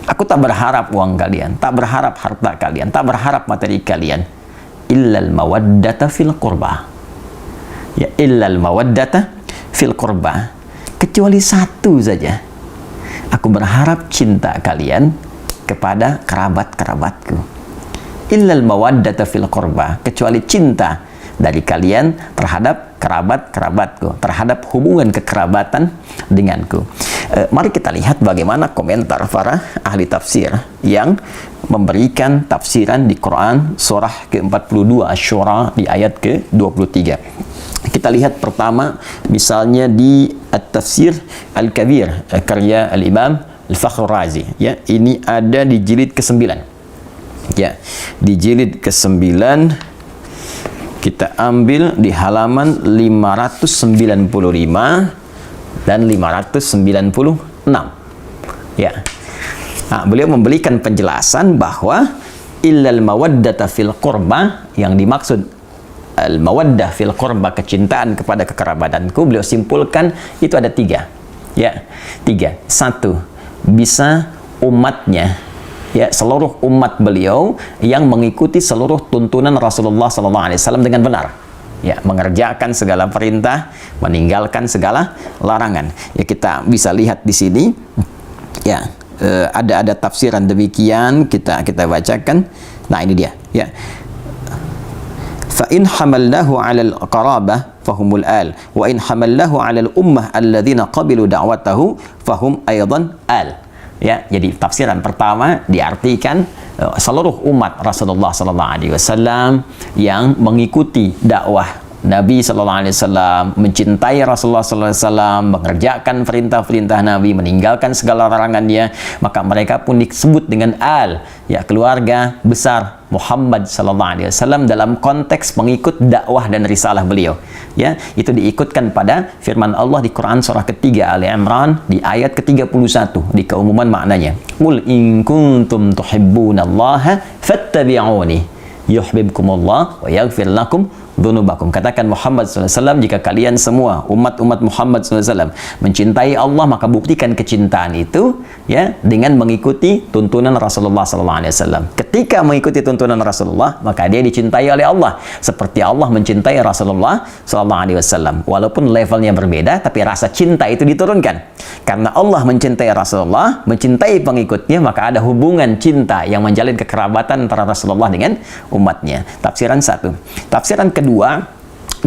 Aku tak berharap uang kalian, tak berharap harta kalian, tak berharap materi kalian. Illal mawaddata fil qurba. Ya, illal mawaddata fil qurba. Kecuali satu saja. Aku berharap cinta kalian kepada kerabat-kerabatku. Illal mawaddata fil qurba. Kecuali cinta dari kalian terhadap kerabat-kerabatku, terhadap hubungan kekerabatan denganku. Mari kita lihat bagaimana komentar para ahli tafsir yang memberikan tafsiran di Quran surah ke-42 Asy-Syura di ayat ke-23. Kita lihat pertama misalnya di At-Tafsir Al-Kabir karya Al-Imam Al-Fakhr Razi, ya. Ini ada di jilid ke-9. Ya, di jilid ke-9 kita ambil di halaman 595 dan 596. Ya. Nah, beliau memberikan penjelasan bahwa illal mawaddata fil qurba, yang dimaksud al mawaddah fil qurba, kecintaan kepada kekerabatanku, beliau simpulkan itu ada 3. Ya, 3. 1, bisa umatnya, ya, seluruh umat beliau yang mengikuti seluruh tuntunan Rasulullah SAW dengan benar. Ya, mengerjakan segala perintah, meninggalkan segala larangan. Ya, kita bisa lihat di sini. Ya, ada tafsiran demikian, kita bacakan. Nah, ini dia. Ya. Fa in hamalnahu 'alal qarabah fahumul al, wa in hamalnahu 'alal ummah alladzina qabilu da'watahu fahum aidan al. Ya, jadi tafsiran pertama diartikan seluruh umat Rasulullah SAW yang mengikuti dakwah Nabi SAW, mencintai Rasulullah SAW, mengerjakan perintah-perintah Nabi, meninggalkan segala larangannya, maka mereka pun disebut dengan al, ya, keluarga besar Muhammad SAW dalam konteks pengikut dakwah dan risalah beliau. Ya, itu diikutkan pada firman Allah di Quran surah ketiga Ali Imran di ayat ke-31 di keumuman maknanya. Qul in kuntum tuhibbunallaha fattabi'uni yuhibbukumullah wa yaghfir lakum dzunubakum. Katakan Muhammad SAW, jika kalian semua umat-umat Muhammad SAW mencintai Allah, maka buktikan kecintaan itu, ya, dengan mengikuti tuntunan Rasulullah SAW. Ketika mengikuti tuntunan Rasulullah, maka dia dicintai oleh Allah seperti Allah mencintai Rasulullah SAW. Walaupun levelnya berbeda, tapi rasa cinta itu diturunkan. Karena Allah mencintai Rasulullah, mencintai pengikutnya, maka ada hubungan cinta yang menjalin kekerabatan antara Rasulullah dengan umatnya. Tafsiran 1. Tafsiran kedua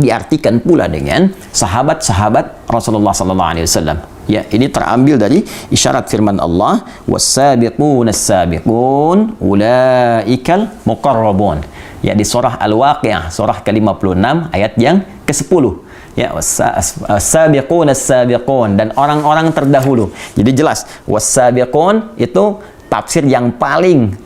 diartikan pula dengan sahabat-sahabat Rasulullah SAW. Ya, ini terambil dari isyarat firman Allah, was-sabiqun as-sabiqun ulaikal muqarrabun. Ya, di surah Al-Waqiah, surah ke-56 ayat yang ke-10. Ya, was-sabiqun as-sabiqun, dan orang-orang terdahulu. Jadi jelas was-sabiqun itu tafsir yang paling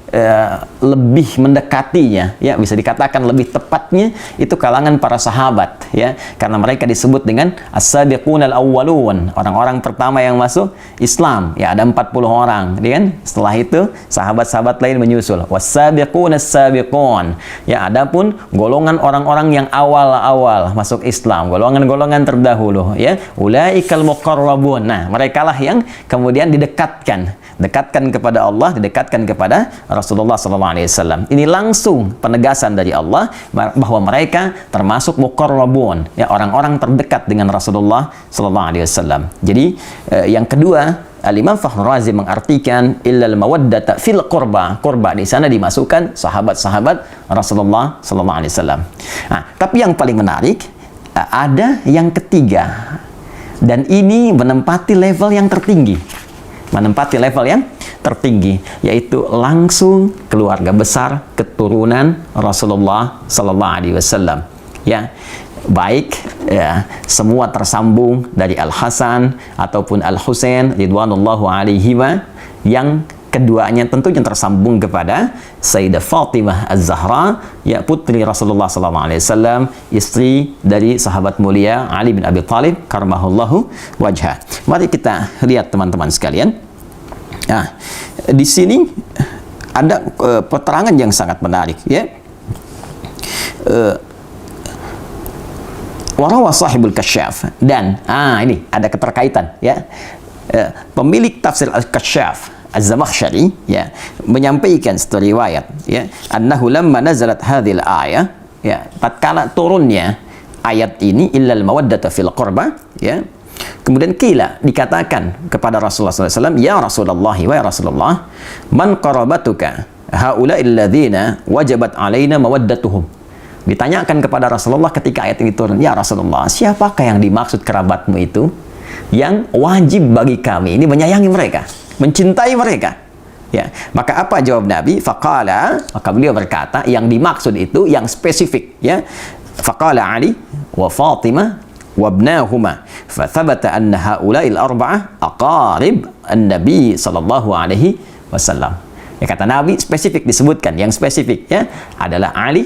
lebih mendekatinya, ya, bisa dikatakan lebih tepatnya itu kalangan para sahabat, ya, karena mereka disebut dengan as-sabiqunal awwalun, orang-orang pertama yang masuk Islam, ya, ada 40 orang, kan? Setelah itu sahabat-sahabat lain menyusul, was-sabiqunas sabiqun, ya, adapun golongan orang-orang yang awal-awal masuk Islam, golongan-golongan terdahulu, ya, ulaikal muqarrabun. Nah, merekalah yang kemudian didekatkan kepada Allah, didekatkan kepada Rasulullah SAW. Ini langsung penegasan dari Allah bahwa mereka termasuk muqarrabun, ya, orang-orang terdekat dengan Rasulullah SAW. Jadi yang kedua, Al-Imam Fakhr Razi mengartikan illal mawaddata fil qurba. Qurba di sana dimasukkan sahabat-sahabat Rasulullah SAW. Nah, tapi yang paling menarik ada yang ketiga, dan ini menempati level yang tertinggi. Yaitu langsung keluarga besar keturunan Rasulullah SAW. Ya, baik, ya, semua tersambung dari Al-Hasan ataupun Al-Husain ridwanullahu alaihima, yang keduanya tentunya tersambung kepada Sayyidah Fatimah Az-Zahra, ya, putri Rasulullah SAW, istri dari sahabat mulia Ali bin Abi Thalib karramahullahu wajhah. Mari kita lihat teman-teman sekalian. Nah, di sini ada keterangan yang sangat menarik, ya. Warawa sahibul kasyaf, dan ini ada keterkaitan, ya. Pemilik tafsir al-kasyaf Az-Zamakhsyari ya menyampaikan satu riwayat ya, annahu lamma nazalat hadhil ayah ya, tatkala turunnya ayat ini illal mawaddata fil qurba ya, kemudian dikatakan kepada Rasulullah SAW, ya Rasulullah wa ya Rasulullah, man qarabatuka haula'il ladzina wajabat alaina mawaddatuhum. Ditanyakan kepada Rasulullah ketika ayat ini turun, ya Rasulullah, siapakah yang dimaksud kerabatmu itu yang wajib bagi kami ini menyayangi mereka, mencintai mereka ya. Maka apa jawab Nabi? Faqala, maka beliau berkata yang dimaksud itu yang spesifik ya. Faqala Ali wa Fatimah wa ibnahuma fa thabata anna haula'il arba'ah aqarib an-nabi sallallahu alaihi wasallam. Ya, kata Nabi spesifik disebutkan, yang spesifik ya adalah Ali,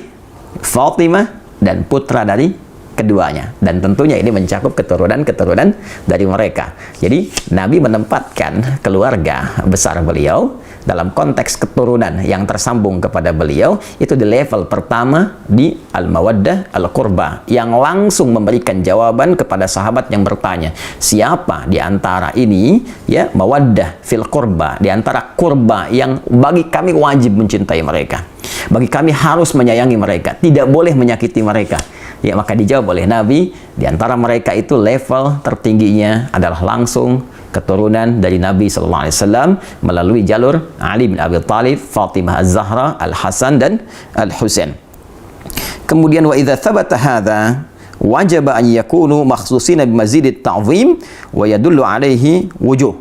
Fatimah dan putra dari keduanya, dan tentunya ini mencakup keturunan-keturunan dari mereka. Jadi Nabi menempatkan keluarga besar beliau dalam konteks keturunan yang tersambung kepada beliau itu di level pertama di al-mawaddah al-qurba, yang langsung memberikan jawaban kepada sahabat yang bertanya, siapa di antara ini ya mawaddah fil qurba, di antara kurba yang bagi kami wajib mencintai mereka, bagi kami harus menyayangi mereka, tidak boleh menyakiti mereka. Ya, maka dijawab oleh Nabi, di antara mereka itu level tertingginya adalah langsung keturunan dari Nabi SAW melalui jalur Ali bin Abi Thalib, Fatimah Az-Zahra, Al-Hasan dan Al-Husain. Kemudian wa idza thabata hadza wajaba an yakunu makhsusina bimazidit ta'zim wa yadullu alaihi wujuh.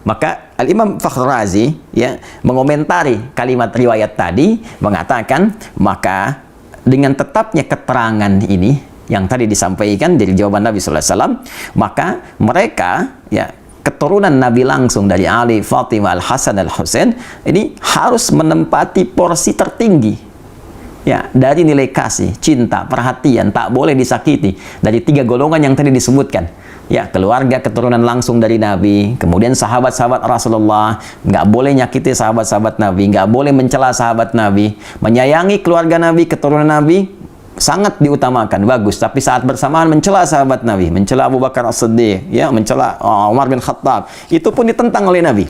Maka Al-Imam Fakhr Razi ya mengomentari kalimat riwayat tadi mengatakan, maka dengan tetapnya keterangan ini yang tadi disampaikan dari jawaban Nabi sallallahu alaihi wasallam, maka mereka ya keturunan Nabi langsung dari Ali, Fatimah, Al-Hasan, Al-Husain ini harus menempati porsi tertinggi ya dari nilai kasih, cinta, perhatian, tak boleh disakiti dari 3 golongan yang tadi disebutkan. Ya, keluarga keturunan langsung dari Nabi, kemudian sahabat-sahabat Rasulullah, nggak boleh nyakiti sahabat-sahabat Nabi, nggak boleh mencela sahabat Nabi, menyayangi keluarga Nabi, keturunan Nabi, sangat diutamakan, bagus. Tapi saat bersamaan mencela sahabat Nabi, mencela Abu Bakar As-Siddiq, ya, mencela Umar bin Khattab, itu pun ditentang oleh Nabi.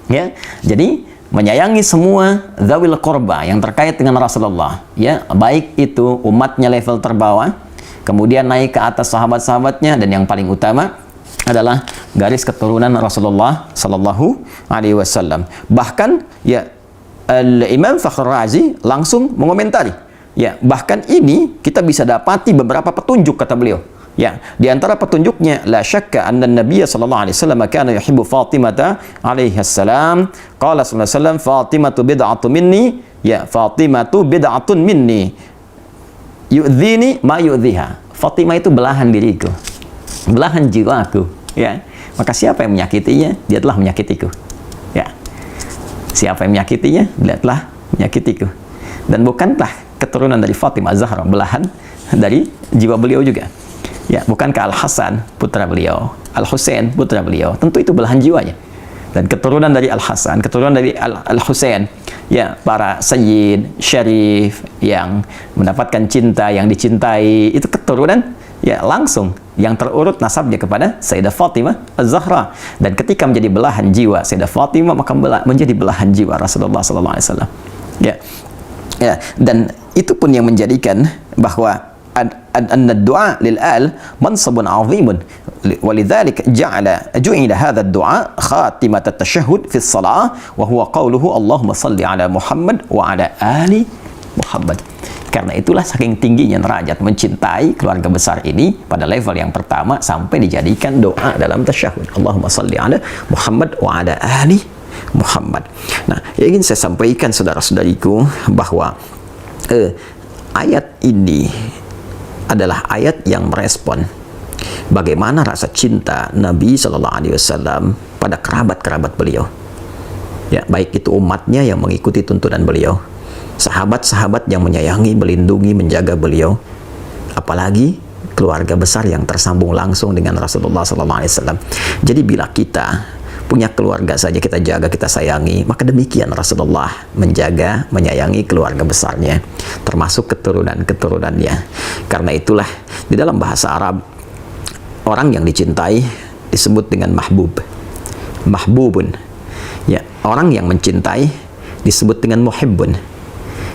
Ya, jadi menyayangi semua dzawil qurba yang terkait dengan Rasulullah, ya, baik itu umatnya level terbawah, kemudian naik ke atas sahabat-sahabatnya, dan yang paling utama adalah garis keturunan Rasulullah Sallallahu Alaihi Wasallam. Bahkan ya Al-Imam Fakhr Razi langsung mengomentari, ya bahkan ini kita bisa dapati beberapa petunjuk kata beliau. Ya, di antara petunjuknya la syakka anna Nabiy sallallahu alaihi wasallam kana yuhibbu Fatimah alaihi salam. Qala sallallahu alaihi wasallam, Fatimatu bid'atun minni, ya Fatimatu bid'atun minni. Yu'dhini ma yu'dhiha. Fatimah itu belahan diriku, belahan jiwaku, ya. Maka siapa yang menyakitinya, dia telah menyakitiku. Ya. Siapa yang menyakitinya, dia telah menyakitiku. Dan bukankah keturunan dari Fatimah Zahra belahan dari jiwa beliau juga? Ya, bukankah Al-Hasan putra beliau, Al-Husain putra beliau, tentu itu belahan jiwanya. Dan keturunan dari Al-Hasan, keturunan dari Al-Husain, ya para sayyid, syarif yang mendapatkan cinta, yang dicintai, itu keturunan ya langsung yang terurut nasabnya kepada Sayyidah Fatimah Az-Zahra. Dan ketika menjadi belahan jiwa Sayyidah Fatimah, maka menjadi belahan jiwa Rasulullah SAW. Ya, ya, dan itu pun yang menjadikan bahwa ad-du'a lil-al mansabun 'azimun, walidzalika ju'ila hadha ad-du'a khatimat at-tashahhud fi as-salah wa huwa qawluhu Allahumma shalli ala Muhammad wa ala ali Muhammad. Karena itulah saking tingginya derajat mencintai keluarga besar ini pada level yang pertama sampai dijadikan doa dalam tasyahud, Allahumma shalli ala Muhammad wa ala ali Muhammad. Nah, yang ingin saya sampaikan saudara-saudariku bahwa ayat ini adalah ayat yang merespon bagaimana rasa cinta Nabi Shallallahu Alaihi Wasallam pada kerabat-kerabat beliau. Ya, baik itu umatnya yang mengikuti tuntunan beliau, sahabat-sahabat yang menyayangi, melindungi, menjaga beliau, apalagi keluarga besar yang tersambung langsung dengan Rasulullah Shallallahu Alaihi Wasallam. Jadi bila kita punya keluarga saja kita jaga, kita sayangi, maka demikian Rasulullah menjaga, menyayangi keluarga besarnya, termasuk keturunan-keturunannya. Karena itulah di dalam bahasa Arab orang yang dicintai disebut dengan mahbub, mahbubun. orang yang mencintai disebut dengan muhibbun.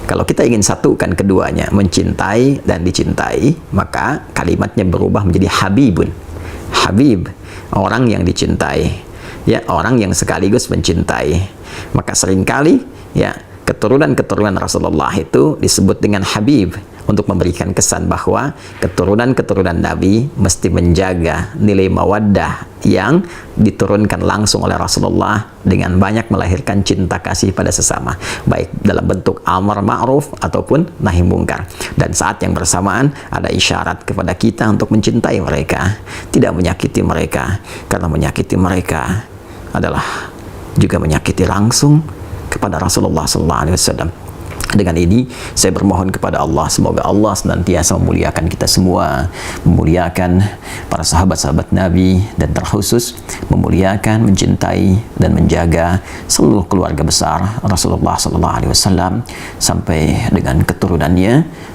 Kalau kita ingin satukan keduanya, mencintai dan dicintai, maka kalimatnya berubah menjadi habibun. Habib, orang yang dicintai, ya, orang yang sekaligus mencintai. Maka seringkali ya keturunan-keturunan Rasulullah itu disebut dengan habib, untuk memberikan kesan bahwa keturunan-keturunan Nabi mesti menjaga nilai mawaddah yang diturunkan langsung oleh Rasulullah dengan banyak melahirkan cinta kasih pada sesama, baik dalam bentuk amar ma'ruf ataupun nahi mungkar. Dan saat yang bersamaan ada isyarat kepada kita untuk mencintai mereka, tidak menyakiti mereka, karena menyakiti mereka adalah juga menyakiti langsung kepada Rasulullah SAW. Dengan ini saya bermohon kepada Allah, semoga Allah senantiasa memuliakan kita semua, memuliakan para sahabat-sahabat Nabi, dan terkhusus memuliakan, mencintai dan menjaga seluruh keluarga besar Rasulullah SAW sampai dengan keturunannya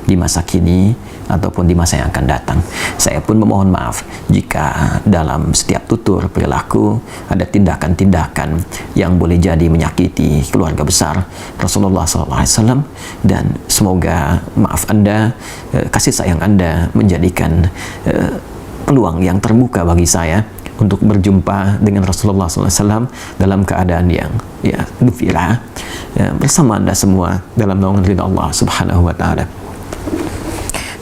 di masa kini ataupun di masa yang akan datang. Saya pun memohon maaf jika dalam setiap tutur perilaku ada tindakan-tindakan yang boleh jadi menyakiti keluarga besar Rasulullah SAW, dan semoga maaf Anda, kasih sayang Anda menjadikan peluang yang terbuka bagi saya untuk berjumpa dengan Rasulullah SAW dalam keadaan yang gembira bersama Anda semua dalam naungan ridha Allah Subhanahu wa Ta'ala.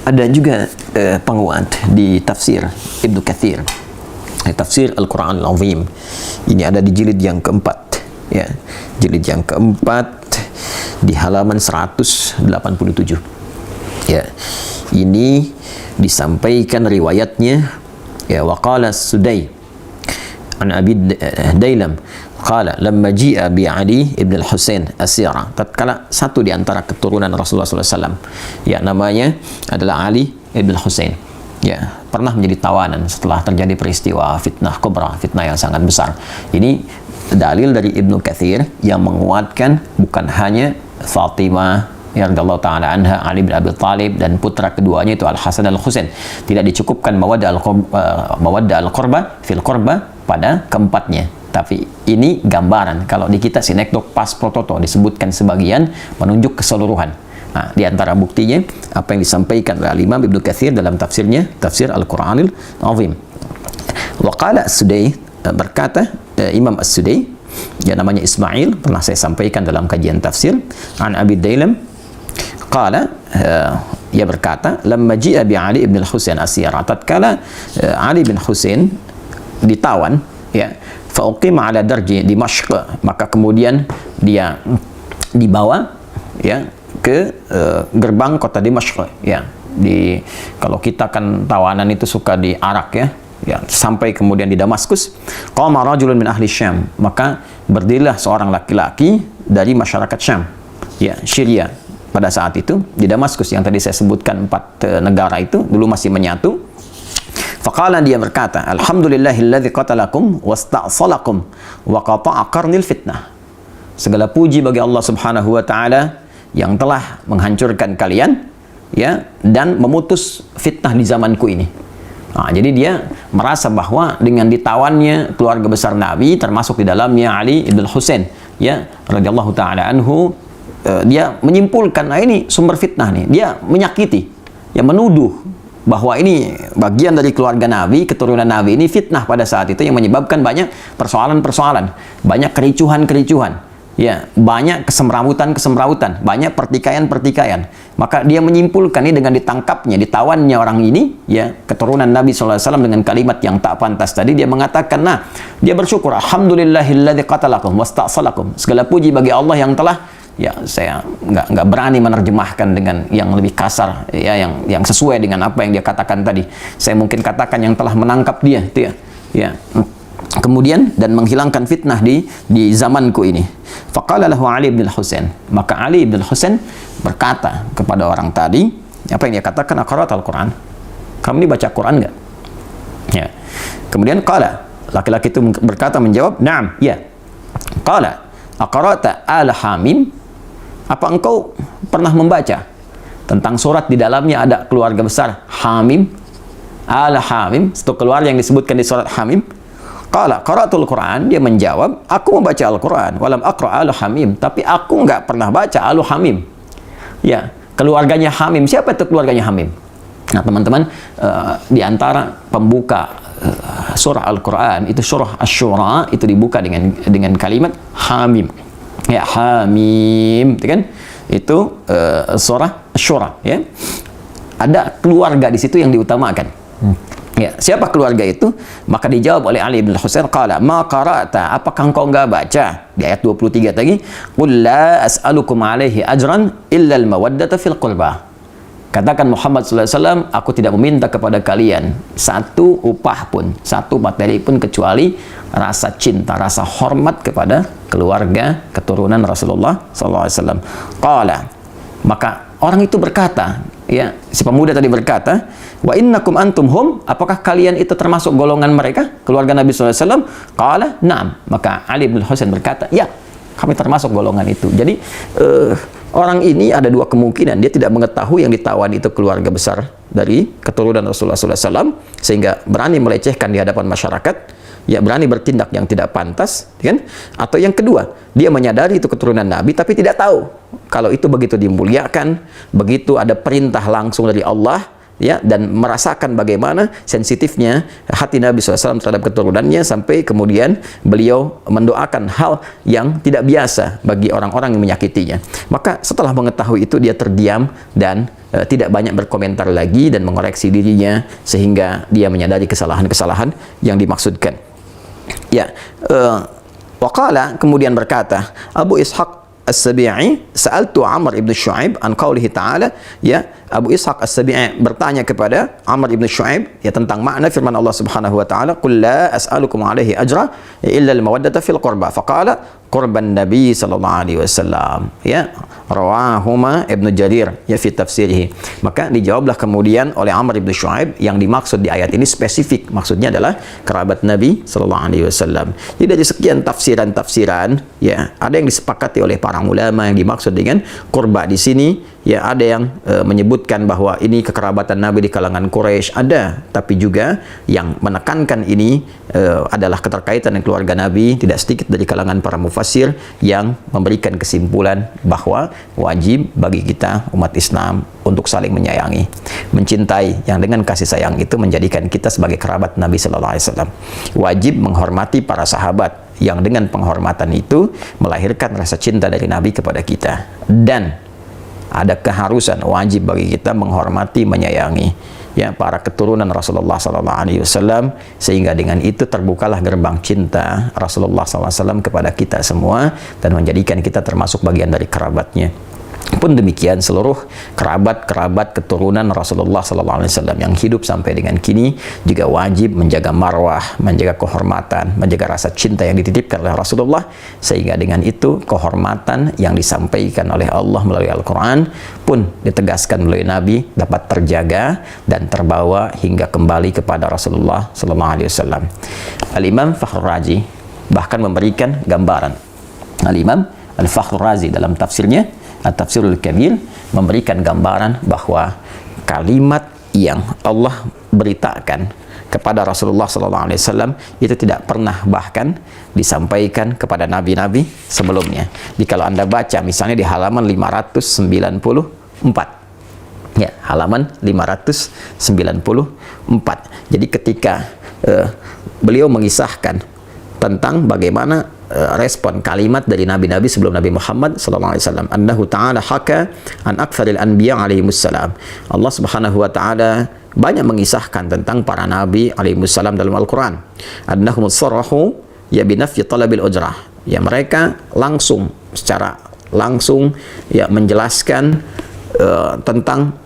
Ada juga penguat di tafsir Ibnu Katsir, tafsir Al-Quran Al-Azim. Ini ada di jilid yang keempat, ya, jilid yang keempat di halaman 187. Ya, ini disampaikan riwayatnya, ya, waqala Sudai an Abi Dailam qala lamma ji'a bi Ali ibn al-Husain asira, tatkala satu di antara keturunan Rasulullah SAW, ya, namanya adalah Ali ibn al-Husain, ya, pernah menjadi tawanan setelah terjadi peristiwa fitnah kubra, fitnah yang sangat besar. Ini dalil dari Ibnu Katsir yang menguatkan bukan hanya Fatimah radhiyallahu ta'ala anha, Ali bin Abi Thalib, dan putra keduanya itu Al-Hasan Al-Husain. Tidak dicukupkan mawaddah al-qurba fil qurba pada keempatnya, tapi ini gambaran. Kalau di kita sinekdok pas prototo disebutkan sebagian, menunjuk keseluruhan. Nah, di antara buktinya apa yang disampaikan oleh Imam Ibnu Katsir dalam tafsirnya, tafsir Al-Quranil Azim. Waqala As-Sudai, berkata Imam As-Sudai, ya, namanya Ismail, pernah saya sampaikan dalam kajian tafsir, an Abi Dailam qala, ia berkata lamma ji'a bi Ali ibn al-Husain asira, tatkala Ali bin Husain ditawan, ya, fauqima ala darji Dimashq, maka kemudian dia dibawa, ya, ke gerbang kota Dimashq, ya. Kalau kita kan tawanan itu suka diarak, ya, sampai kemudian di Damaskus. Qama rajulun min ahli Syam, maka berdirilah seorang laki-laki dari masyarakat Syam, ya, Syria pada saat itu di Damaskus, yang tadi saya sebutkan 4 negara itu dulu masih menyatu. Faqala, dia berkata, alhamdulillahilladzi qatalakum wasta'salakum wa qata'a qarnil fitnah. Segala puji bagi Allah Subhanahu wa Ta'ala yang telah menghancurkan kalian, ya, dan memutus fitnah di zamanku ini. Nah, jadi dia merasa bahwa dengan ditawannya keluarga besar Nabi, termasuk di dalamnya Ali ibn Husain, ya, radhiyallahu ta'ala anhu, dia menyimpulkan, nah, ini sumber fitnah nih. Dia menyakiti, ya, menuduh bahwa ini bagian dari keluarga Nabi, keturunan Nabi ini fitnah pada saat itu yang menyebabkan banyak persoalan-persoalan, banyak kericuhan-kericuhan, ya, banyak kesemrawutan-kesemrawutan, banyak pertikaian-pertikaian. Maka dia menyimpulkan ini dengan ditangkapnya, ditawannya orang ini, ya, keturunan Nabi SAW, dengan kalimat yang tak pantas tadi. Dia mengatakan, nah, dia bersyukur, alhamdulillahilladzi qatalakum wasta'salakum. Segala puji bagi Allah yang telah, ya, saya nggak berani menerjemahkan dengan yang lebih kasar, ya, yang sesuai dengan apa yang dia katakan tadi. Saya mungkin katakan yang telah menangkap dia, itu, ya. Kemudian dan menghilangkan fitnah di zamanku ini. Faqala lahu Ali bin Husain, maka Ali bin Husain berkata kepada orang tadi, apa yang dia katakan, aqra'atal Quran, kamu ini baca Quran enggak? Ya. Kemudian qala, laki-laki itu berkata, menjawab, na'am, ya. Qala, aqra'ta al-Hamim, apa engkau pernah membaca tentang surat di dalamnya ada keluarga besar Hamim, al-Hamim, satu keluarga yang disebutkan di surat Hamim? Qala qara'atul Quran, dia menjawab, aku membaca Al-Quran, walam aqra' Al-Hamim, tapi aku nggak pernah baca Al-Hamim. Ya, keluarganya Hamim. Siapa itu keluarganya Hamim? Nah, teman-teman, di antara pembuka surah Al-Quran itu surah Asy-Syura itu dibuka dengan kalimat Hamim. Ya, Hamim, itu kan? Itu surah Asy-Syura, ya. Ada keluarga di situ yang diutamakan. Ya, siapa keluarga itu? Maka dijawab oleh Ali bin Husain, qala ma qara'ta, apakah engkau enggak baca di ayat 23 tadi, qul la as'alukum alaihi ajran illa al-mawaddata fil qurbah. Katakan Muhammad sallallahu alaihi wasallam, aku tidak meminta kepada kalian satu upah pun, satu materi pun kecuali rasa cinta, rasa hormat kepada keluarga keturunan Rasulullah sallallahu alaihi wasallam. Qala, maka orang itu berkata, ya, si pemuda tadi berkata, wa innakum antum hum, apakah kalian itu termasuk golongan mereka, keluarga Nabi sallallahu alaihi wasallam? Qala, na'am. Maka Ali bin Husain berkata, ya, kami termasuk golongan itu. Jadi orang ini ada dua kemungkinan, dia tidak mengetahui yang ditawan itu keluarga besar dari keturunan Rasulullah SAW, sehingga berani melecehkan di hadapan masyarakat, ya, berani bertindak yang tidak pantas, kan? Atau yang kedua, dia menyadari itu keturunan Nabi, tapi tidak tahu kalau itu begitu dimuliakan, begitu ada perintah langsung dari Allah, ya, dan merasakan bagaimana sensitifnya hati Nabi SAW terhadap keturunannya, sampai kemudian beliau mendoakan hal yang tidak biasa bagi orang-orang yang menyakitinya. Maka setelah mengetahui itu, dia terdiam dan tidak banyak berkomentar lagi dan mengoreksi dirinya, sehingga dia menyadari kesalahan-kesalahan yang dimaksudkan. Ya, waqala, kemudian berkata Abu Ishaq As-Sabi'i, sa'altu Amr ibn Shu'aib an qaulihi ta'ala, ya, Abu Ishaq As-Sabi'i bertanya kepada Amr ibn Shu'aib, ya, tentang makna firman Allah Subhanahu wa taala, qul la as'alukum alaihi ajra illa al-mawaddata fil qurba, faqala qurban Nabi sallallahu alaihi wasallam, ya, rawahuma Ibnu Jarir, ya, fi tafsirih. Maka dijawablah kemudian oleh Amr ibn Shu'aib, yang dimaksud di ayat ini spesifik, maksudnya adalah kerabat Nabi sallallahu alaihi wasallam. Jadi dari sekian tafsiran-tafsiran, ya, ada yang disepakati oleh para ulama yang dimaksud dengan kurba di sini, ya, ada yang menyebutkan bahwa ini kekerabatan Nabi di kalangan Quraisy, ada, tapi juga yang menekankan ini adalah keterkaitan dengan keluarga Nabi. Tidak sedikit dari kalangan para mufassir yang memberikan kesimpulan bahwa wajib bagi kita umat Islam untuk saling menyayangi, mencintai, yang dengan kasih sayang itu menjadikan kita sebagai kerabat Nabi sallallahu alaihi wasallam. Wajib menghormati para sahabat, yang dengan penghormatan itu melahirkan rasa cinta dari Nabi kepada kita, dan ada keharusan wajib bagi kita menghormati, menyayangi, ya, para keturunan Rasulullah SAW, sehingga dengan itu terbukalah gerbang cinta Rasulullah SAW kepada kita semua, dan menjadikan kita termasuk bagian dari kerabatnya. Pun demikian seluruh kerabat-kerabat keturunan Rasulullah SAW yang hidup sampai dengan kini juga wajib menjaga marwah, menjaga kehormatan, menjaga rasa cinta yang dititipkan oleh Rasulullah, sehingga dengan itu kehormatan yang disampaikan oleh Allah melalui Al-Quran pun ditegaskan melalui Nabi dapat terjaga dan terbawa hingga kembali kepada Rasulullah SAW. Al-Imam Fakhrur Razi bahkan memberikan gambaran. Al-Imam Al-Fakhrur Razi dalam tafsirnya At-Tafsirul Kabir memberikan gambaran bahwa kalimat yang Allah beritakan kepada Rasulullah SAW itu tidak pernah bahkan disampaikan kepada nabi-nabi sebelumnya. Jadi kalau Anda baca misalnya di halaman 594, ya, halaman 594. Jadi ketika beliau mengisahkan tentang bagaimana respon kalimat dari nabi-nabi sebelum Nabi Muhammad SAW, annahu ta'ala haka an aktsaril anbiya alaihimussalam. Allah Subhanahu wa taala banyak mengisahkan tentang para nabi alaihimussalam dalam Al-Qur'an. Annahum sarrahu ya binafyi talabil ujrah. Ya, mereka secara langsung ya menjelaskan tentang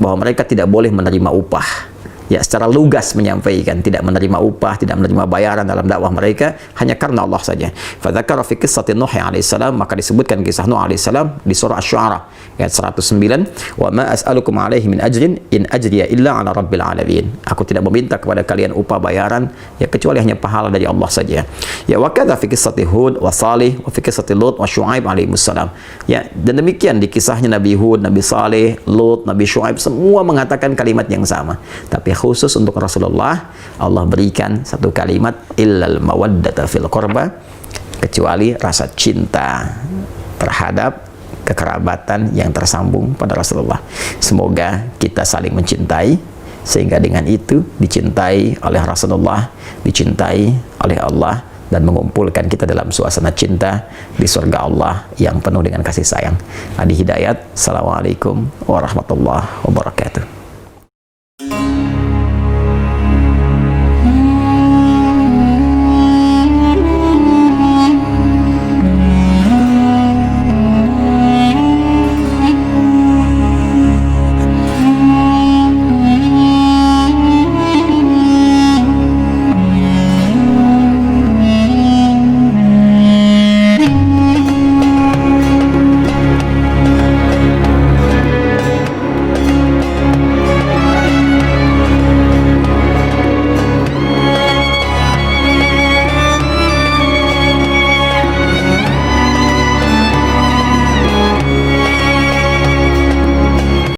bahwa mereka tidak boleh menerima upah. Ya, secara lugas menyampaikan tidak menerima upah, tidak menerima bayaran dalam dakwah mereka hanya karena Allah saja. Fadzakara fi qissati Nuh alaihissalam, maka disebutkan kisah Nuh alaihissalam di surah Asy-Syu'ara ayat 109, wa ma as'alukum alaihi min ajrin in ajriya illa ala rabbil alamin. Aku tidak meminta kepada kalian upah bayaran ya kecuali hanya pahala dari Allah saja. Ya, wa kadza fi qissati Hud wa Salih wa fi qissati Lut wa Syu'aib alaihissalam. Ya, dan demikian di kisahnya Nabi Hud, Nabi Saleh, Lut, Nabi Syu'aib, semua mengatakan kalimat yang sama. Tapi khusus untuk Rasulullah, Allah berikan satu kalimat illal mawaddata fil qurba, kecuali rasa cinta terhadap kekerabatan yang tersambung pada Rasulullah. Semoga kita saling mencintai, sehingga dengan itu dicintai oleh Rasulullah, dicintai oleh Allah, dan mengumpulkan kita dalam suasana cinta di surga Allah yang penuh dengan kasih sayang. Adi Hidayat. Assalamualaikum warahmatullahi wabarakatuh.